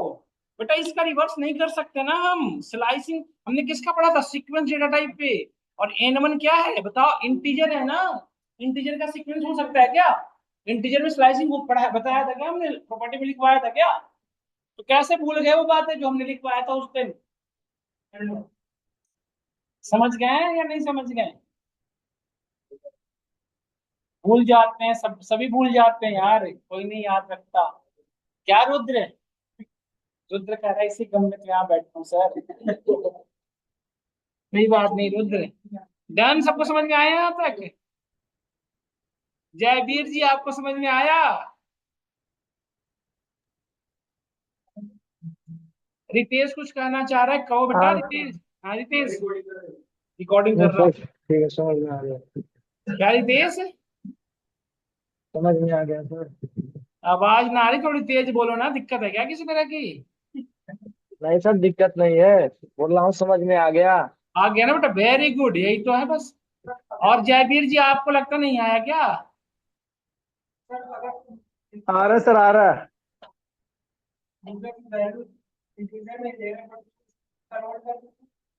बेटा, इसका रिवर्स नहीं कर सकते ना हम, स्लाइसिंग हमने किसका पढ़ा था, सीक्वेंस डेटा टाइप पे। और N1 क्या है बताओ, इंटीजर है ना, इंटीजर का सीक्वेंस हो सकता है क्या? इंटीजर में स्लाइसिंग वो पढ़ा बताया था क्या हमने, प्रॉपर्टी में लिखवाया था क्या? तो कैसे भूल गए वो बात है जो हमने लिखवाया था उस दिन? समझ गए या नहीं समझ गए? भूल जाते हैं, सब सभी भूल जाते हैं यार, कोई नहीं याद रखता। क्या रुद्र? रुद्र कह रहा है इसी गम में तो यहाँ बैठा हूँ सर। कोई बात नहीं रुद्र, डन, सबको समझ में आया यहाँ तक? जयवीर जी आपको समझ में आया? रितेश कुछ कहना चाह रहा है, कहो बेटा हाँ। रितेश। हाँ रितेश, रिकॉर्डिंग नहीं कर रहा सर, हूँ। ठीक है, समझ में आ गया। क्या रितेश, समझ में आ गया सर। आवाज ना आ रही, थोड़ी तेज बोलो ना, दिक्कत है क्या किसी तरह की? नहीं सर, दिक्कत नहीं है, बोल रहा हूँ समझ में आ गया। आ गया ना बेटा, वेरी गुड, यही तो है बस। और जयवीर जी आपको लगता नहीं आया क्या? आ रहा है सर, आ रहा है।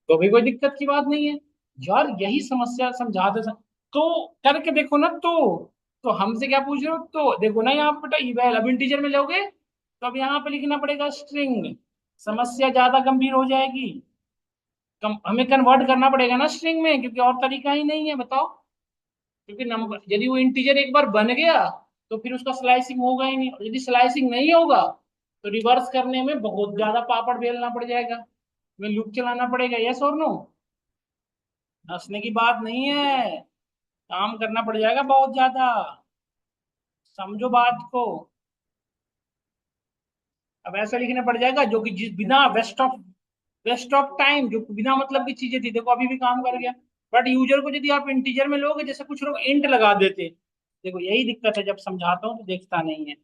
तो भी कोई दिक्कत की बात नहीं है यार, यही समस्या समझाते तो करके देखो ना, तो हमसे क्या पूछ रहे हो, तो देखो ना यहाँ पे बेटा, इवैल अब इंटीजर में लोगे तो अब यहाँ पे लिखना पड़ेगा स्ट्रिंग, समस्या ज्यादा गंभीर हो जाएगी। हमें कन्वर्ट करना पड़ेगा ना स्ट्रिंग में, क्योंकि और तरीका ही नहीं है, बताओ। क्योंकि नंबर यदि वो इंटीजर एक बार बन गया, तो फिर उसका स्लाइसिंग होगा ही नहीं, और यदि स्लाइसिंग नहीं होगा तो रिवर्स करने में बहुत ज्यादा पापड़ बेलना पड़ जाएगा, हमें लूप चलाना पड़ेगा, यस और नो? हंसने की बात नहीं है, काम करना पड़ जाएगा बहुत ज्यादा, समझो बात को। अब ऐसा लिखना पड़ जाएगा जो कि जिस बिना वेस्ट ऑफ टाइम, जो बिना मतलब की चीजें थी, देखो अभी भी काम कर गया। बट यूजर को यदि आप इंटीजर में लोगे, जैसे कुछ लोग इंट लगा देते, देखो यही दिक्कत है, जब समझाता हूँ तो देखता नहीं है,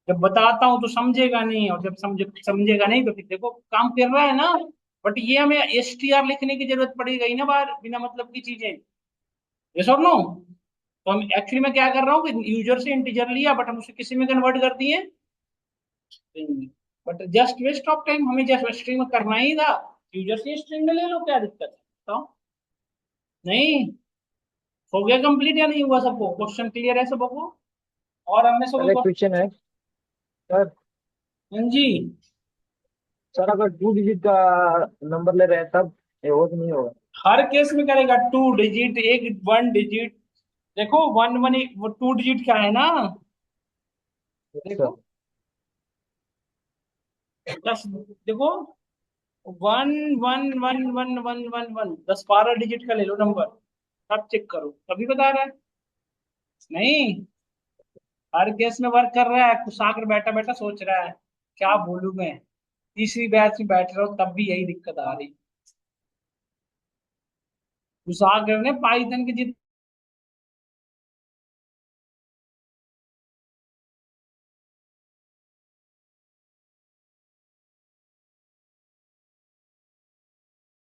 जब बताता हूँ तो समझेगा नहीं, और जब समझेगा नहीं तो फिर देखो काम कर रहा है ना। बट ये हमें STR लिखने की जरूरत पड़ी गई ना बाहर, बिना मतलब की चीजें। यस और नो? तो हम एक्चुअली मैं क्या कर रहा हूँ कि यूजर से इंटीजर लिया, बट हम उसे किसी में कन्वर्ट कर दिए, स्ट्रिंग में। But just waste of time, हमें जस्ट स्ट्रिंग में करना ही था, यूजर से स्ट्रिंग में ले लो, क्या दिक्कत है बताओ? नहीं, हो गया कंप्लीट या नहीं हुआ? सबको क्वेश्चन क्लियर है सबको? और हमने सर एक सबको। क्वेश्चन है सर। हाँ जी। सर अगर 2 डिजिट का नंबर ले रहे हैं तब ये हो कि नहीं होगा? हर केस में करेगा, 2 डिजिट, एक 1 डिजिट। देखो वन वन, वो 2 डिजिट का है ना। अच्छा। देखो 10, देखो 1 1 1 1 1 1 1, 10 12 डिजिट का ले लो नंबर, तब चेक करो, तभी बता रहा है। नहीं, हर केस में वर्क कर रहा है, घुसा कर बैठा बैठा सोच रहा है क्या बोलूं मैं। तीसरी बैच में बैठ रहा हूँ तब भी यही दिक्कत आ रही। घुसा कर ने पाइथन के जितने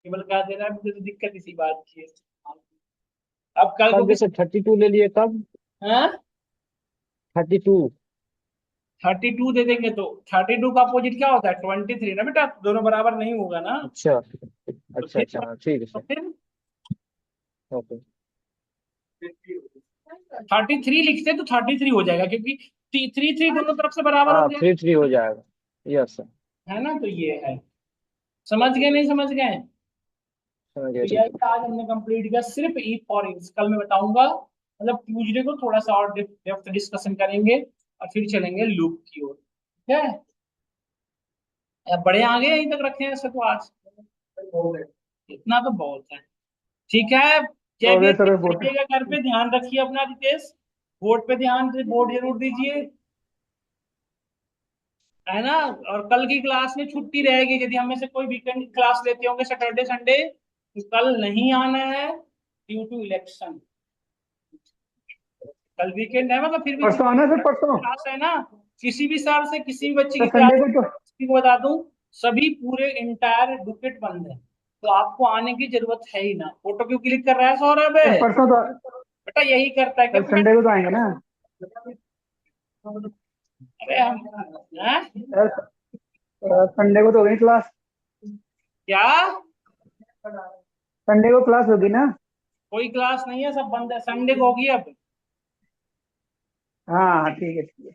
केवल कहा दे रहा है, मुझे तो दिक्कत इसी बात की है। अब कल को सर किसी। जैसे 32 ले लिए तब? हाँ, 32। 32 दे देंगे तो 32 का अपोजिट क्या होता है? 23 ना बेटा, दोनों बराबर नहीं होगा ना। अच्छा तो अच्छा फिर अच्छा, हाँ ठीक है तो सर। फिर ओके। 33 लिखते तो 33 हो जाएगा, क्योंकि 3 3 दोनों तरफ से बराबर हो हाँ गया, 3 3 हो जाएगा। Yes sir. है ना? तो ये है। समझ गए नहीं समझ गए? समझ गया तो ठीक यही है। आज हमने कंप्लीट किया, सिर्फ ई फॉर इंस। कल मैं बताऊंगा, मतलब ट्यूजडे को थोड़ा सा और डेप्थ डिस्कशन करेंगे, और फिर चलेंगे लूप की ओर, ठीक है? अब बड़े आगे यहीं तक रखे हैं ऐसे तो आज, इतना तो बहुत है। ठीक है। जय हो गए भीम जी, सर बहुत। बैठिएगा घर पे, ध्यान रखिए अपना रितेश, बोर्ड पे ध्यान, बोर्ड जरूर दीजिए, है ना? और कल की क्लास में छुट्टी रहेगी, यदि हम में से कोई वीकेंड क्लास लेते होंगे सैटरडे संडे, तो कल नहीं आना है, ड्यू टू इलेक्शन। कल वीकेंड है, मतलब फिर भी परसों आना है सर, परसों। क्लास है ना, किसी भी सर से किसी भी बच्चे सर की संडे क्लास, को तो। किसी को बता दूं, सभी पूरे इंटायर बुकेट बंद है, तो आपको आने की जरूरत है ही ना। फोटो क्यों क्लिक कर रहा है सौरभ? सर परसों तो। बेटा यही करता है क्या सर संडे को तो आएंगे ना? अरे हम, हैं? सर संडे को तो होगी क्लास। क्या? संडे को क्लास होगी ना? कोई क्लास नहीं है, सब बंद है, संडे को होगी अब। हाँ हाँ ठीक है ठीक है।